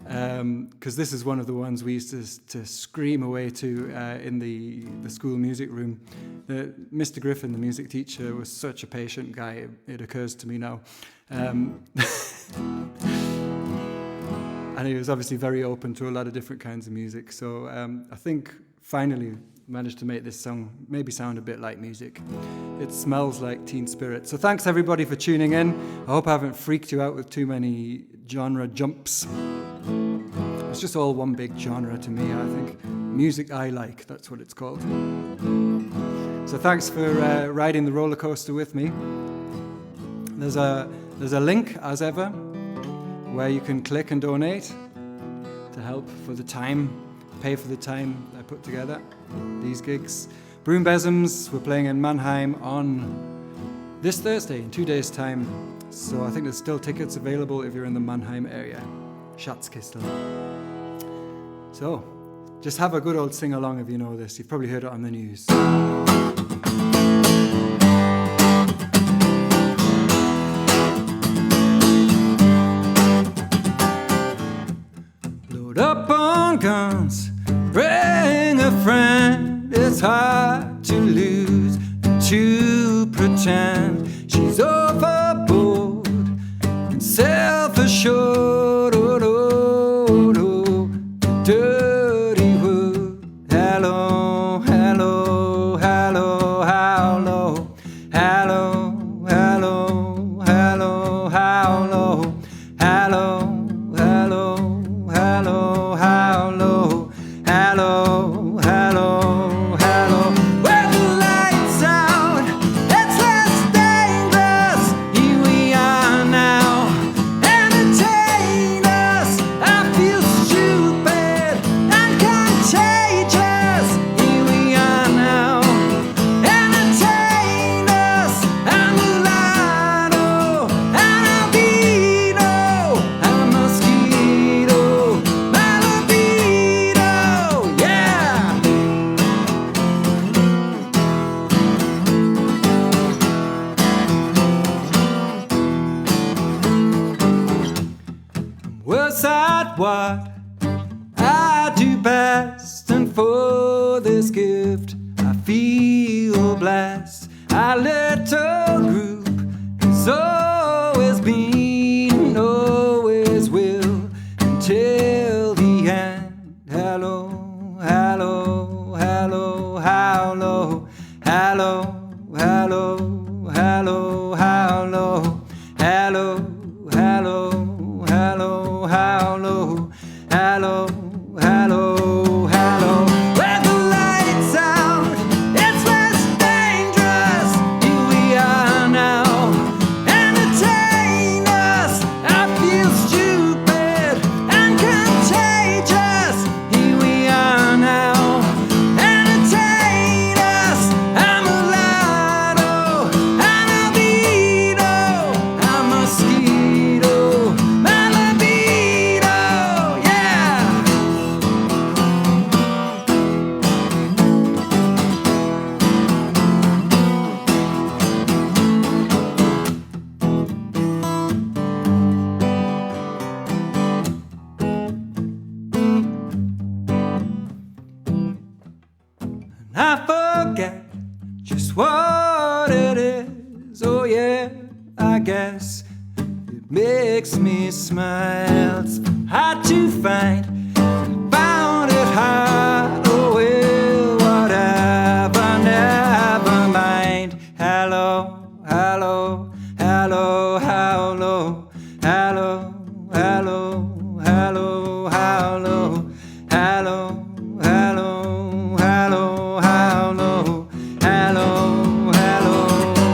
Because this is one of the ones we used to scream away to in the school music room. Mr. Griffin, the music teacher, was such a patient guy, it occurs to me now. And he was obviously very open to a lot of different kinds of music. So I think finally managed to make this song maybe sound a bit like music. It smells like Teen Spirit. So thanks everybody for tuning in. I hope I haven't freaked you out with too many genre jumps. It's just all one big genre to me, I think. Music I like, that's what it's called. So thanks for riding the roller coaster with me. There's a link, as ever, where you can click and donate to help for the time, pay for the time I put together these gigs. Broom Besoms, we're playing in Mannheim on this Thursday, in 2 days' time. So I think there's still tickets available if you're in the Mannheim area. Schatzkistel. So, just have a good old sing-along if you know this. You've probably heard it on the news. Load up on guns, bring a friend. It's hard to lose, to pretend she's overboard and self-assured. Oh, oh, oh, oh. Was that what I do best? And for this gift I feel blessed. Our little group has always been and always will until the end. Hello, hello, hello, hello, hello, hello, hello, hello, hello, hello, hello, hello, hello, hello, hello. When the lights out, it's less dangerous. Here we are now. Entertain us. I feel stupid and contagious. Here we are now. Entertain us. I'm a lotto, I'm a beetle, I'm a mosquito, my libido, yeah. And I forget just what it is. Oh yeah, I guess it makes me smile. It's hard to find, found it hard. Oh well, whatever, never mind. Hello, hello, hello, hello, hello, hello, hello, hello, hello, hello, hello, hello, hello, hello,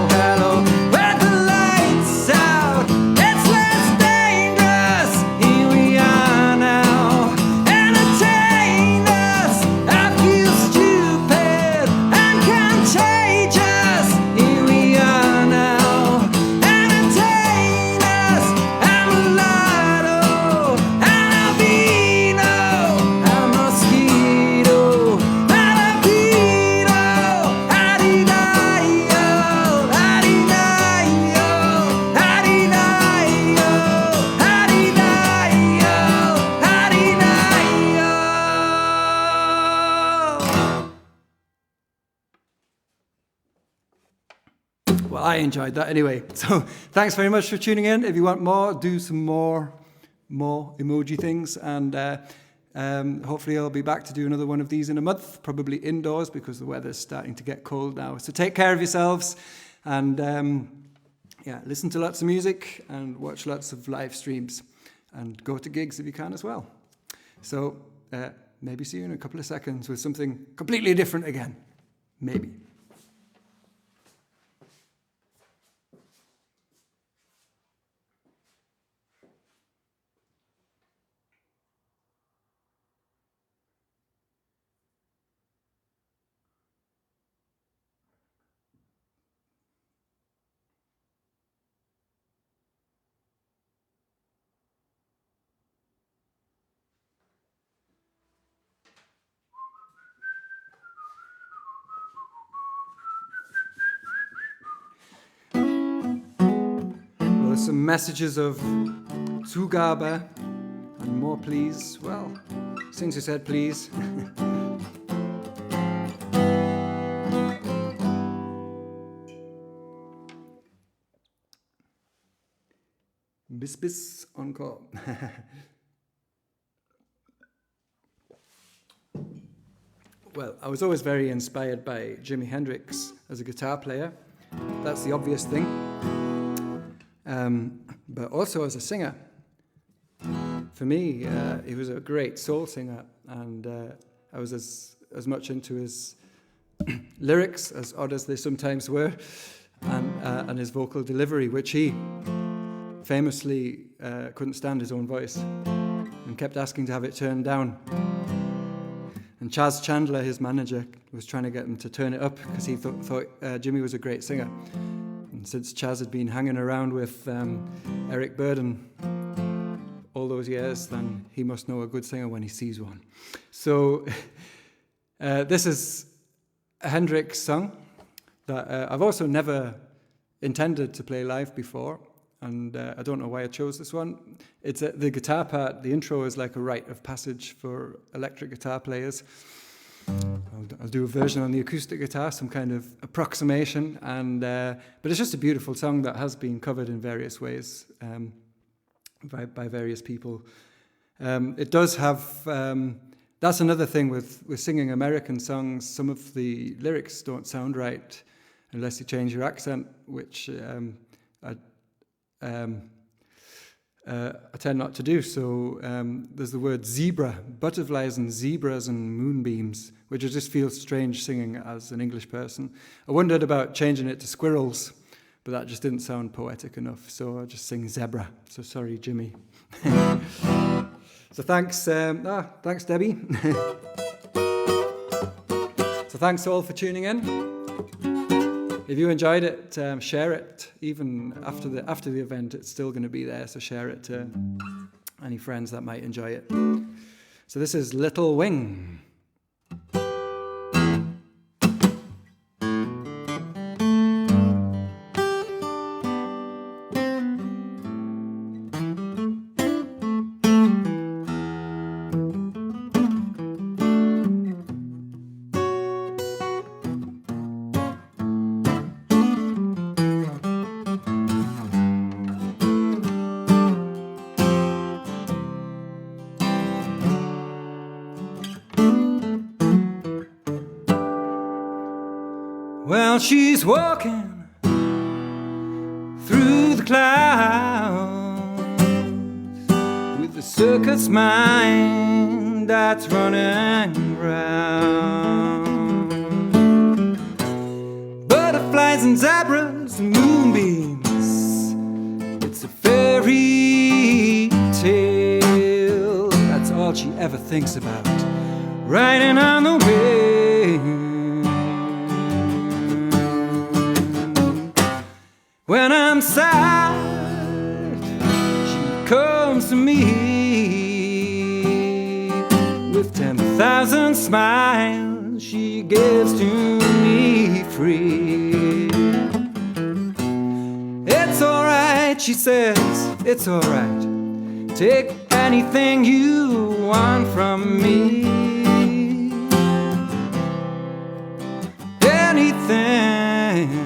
hello. When the lights out, it's less dangerous. Here we are now. Entertain us. I feel stupid and contagious. Here we are now. Entertain us. I'm a lotto, I'm a vino, I'm a mosquito, I'm a beetle. Adinayo, adinayo, adinayo, adinayo, adinayo. Well, I enjoyed that anyway. So thanks very much for tuning in. If you want more, do some more emoji things. And hopefully I'll be back to do another one of these in a month, probably indoors because the weather's starting to get cold now. So take care of yourselves and yeah, listen to lots of music and watch lots of live streams and go to gigs if you can as well. So maybe see you in a couple of seconds with something completely different again. Maybe. Well, some messages of Zugabe and more please. Well, since you said please. Bis encore. Well, I was always very inspired by Jimi Hendrix as a guitar player. That's the obvious thing. But also as a singer. For me, he was a great soul singer, and I was as much into his lyrics, as odd as they sometimes were, and his vocal delivery, which he famously couldn't stand his own voice and kept asking to have it turned down. And Chaz Chandler, his manager, was trying to get him to turn it up because he thought Jimmy was a great singer. And since Chaz had been hanging around with Eric Burden all those years, then he must know a good singer when he sees one. So this is a Hendrix song that I've also never intended to play live before. and I don't know why I chose this one. It's the guitar part. The intro is like a rite of passage for electric guitar players. I'll do a version on the acoustic guitar, some kind of approximation, and but it's just a beautiful song that has been covered in various ways by various people. It does have. That's another thing with singing American songs. Some of the lyrics don't sound right unless you change your accent, which I tend not to do. So there's the word zebra, butterflies and zebras and moonbeams, which I just feel strange singing as an English person. I wondered about changing it to squirrels, but that just didn't sound poetic enough. So I just sing zebra. So sorry, Jimmy. So thanks Debbie. So thanks all for tuning in. If you enjoyed it, share it. Even after the event, it's still going to be there. So share it to any friends that might enjoy it. So this is Little Wing. Well, she's walking through the clouds with a circus mind that's running round. Butterflies and zebras and moonbeams, it's a fairy tale. That's all she ever thinks about, riding on the wind. When I'm sad, she comes to me with 10,000 smiles she gives to me free. It's alright, she says, it's alright. Take anything you want from me. Anything.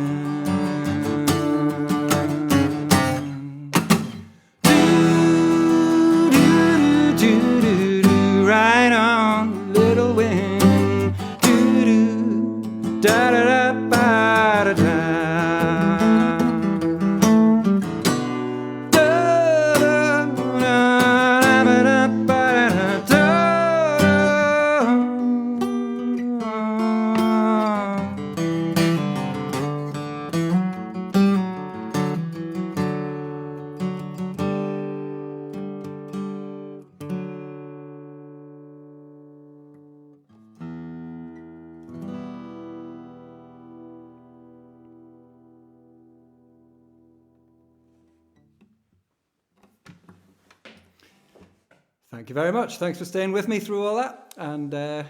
Thank you very much. Thanks for staying with me through all that, and I'll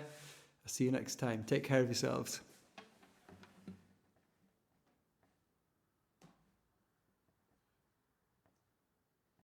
see you next time. Take care of yourselves.